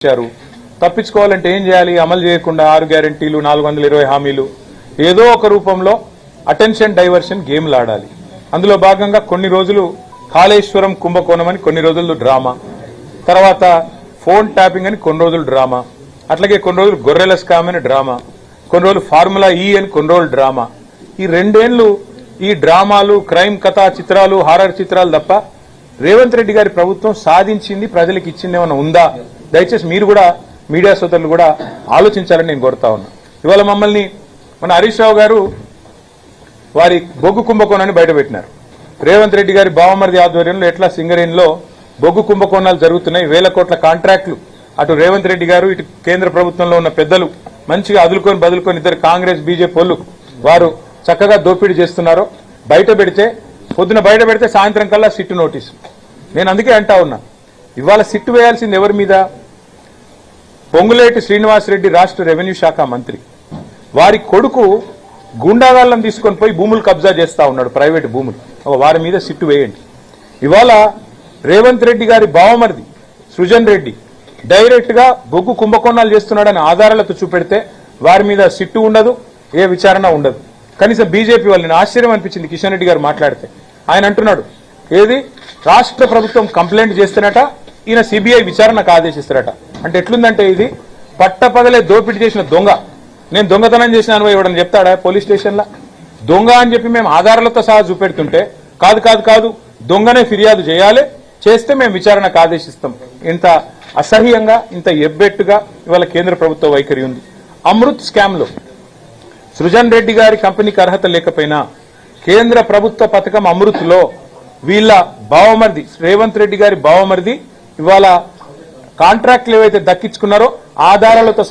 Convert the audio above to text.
ఇచ్చారు. తప్పించుకోవాలంటే ఏం చేయాలి? అమలు చేయకుండా 6 గ్యారెంటీలు 420 హామీలు ఏదో ఒక రూపంలో అటెన్షన్ డైవర్షన్ గేమ్లు ఆడాలి. అందులో భాగంగా కొన్ని రోజులు కాళేశ్వరం కుంభకోణం అని కొన్ని రోజులు డ్రామా, తర్వాత ఫోన్ ట్యాపింగ్ అని కొన్ని రోజులు డ్రామా, అట్లాగే కొన్ని రోజులు గొర్రెల స్కామ్ అని డ్రామా, కొన్ని రోజులు ఫార్ములా ఈ అని కొన్ని రోజులు డ్రామా. ఈ 2 ఏళ్లు ఈ డ్రామాలు, క్రైమ్ కథా చిత్రాలు, హారర్ చిత్రాలు తప్ప రేవంత్ రెడ్డి గారి ప్రభుత్వం సాధించింది, ప్రజలకు ఇచ్చింది ఏమైనా ఉందా? దయచేసి మీరు కూడా మీడియా సోదరులు కూడా ఆలోచించాలని నేను కోరుతా ఉన్నా. ఇవాళ మమ్మల్ని మన హరీష్ రావు గారు వారి బొగ్గు కుంభకోణాన్ని బయటపెట్టినారు. రేవంత్ రెడ్డి గారి బావమరిది ఆధ్వర్యంలో ఎట్లా సింగరేణిలో బొగ్గు కుంభకోణాలు జరుగుతున్నాయి, 1000 కోట్ల కాంట్రాక్టులు అటు రేవంత్ రెడ్డి గారు ఇటు కేంద్ర ప్రభుత్వంలో ఉన్న పెద్దలు మంచిగా అదులుకొని బదులుకొని ఇద్దరు కాంగ్రెస్ బీజేపీ వాళ్ళు వారు చక్కగా దోపిడీ చేస్తున్నారో బయట పెడితే, పొద్దున బయట పెడితే సాయంత్రం కల్లా సిట్టు నోటీసు. నేను అందుకే అంటా ఉన్నా, ఇవాళ సిట్టు వేయాల్సింది ఎవరి మీద? పొంగులేటి శ్రీనివాసరెడ్డి రాష్ట్ర రెవెన్యూ శాఖ మంత్రి, వారి కొడుకు గుండాగాళ్ళని తీసుకొని పోయి భూములు కబ్జా చేస్తా ఉన్నాడు, ప్రైవేట్ భూములు. వారి మీద సిట్టు వేయండి. ఇవాళ రేవంత్ రెడ్డి గారి బావమరిది సృజన్ రెడ్డి డైరెక్ట్ గా బొగ్గు కుంభకోణాలు చేస్తున్నాడని ఆధారాలతో చూపెడితే వారి మీద సిట్టు ఉండదు, ఏ విచారణ ఉండదు. కనీసం బీజేపీ వాళ్ళని ఆశ్చర్యం అనిపించింది కిషన్ రెడ్డి గారు మాట్లాడితే. ఆయన అంటున్నాడు, ఏది రాష్ట్ర ప్రభుత్వం కంప్లైంట్ చేస్తున్నట, ఈయన సిబిఐ విచారణకు ఆదేశిస్తారట. అంటే ఎట్లుందంటే ఇది పట్టపగలే దోపిడీ చేసిన దొంగ. నేను దొంగతనం చేసిన అనుభవం ఇవ్వడం చెప్తాడా పోలీస్ స్టేషన్లో? దొంగ అని చెప్పి మేము ఆధారాలతో సహా చూపెడుతుంటే కాదు కాదు కాదు దొంగనే ఫిర్యాదు చేయాలి, చేస్తే మేము విచారణకు ఆదేశిస్తాం. ఇంత అసహ్యంగా, ఇంత ఎబ్బెట్టుగా ఇవాళ కేంద్ర ప్రభుత్వ వైఖరి ఉంది. అమృత్ స్కామ్ లో సృజన్ రెడ్డి గారి కంపెనీకి అర్హత లేకపోయినా కేంద్ర ప్రభుత్వ పథకం అమృత్ లో వీళ్ళ బావమరిది రేవంత్ రెడ్డి గారి బావమరిది ఇవాళ కాంట్రాక్ట్లు ఏవైతే దక్కించుకున్నారో ఆధారాలతో సహా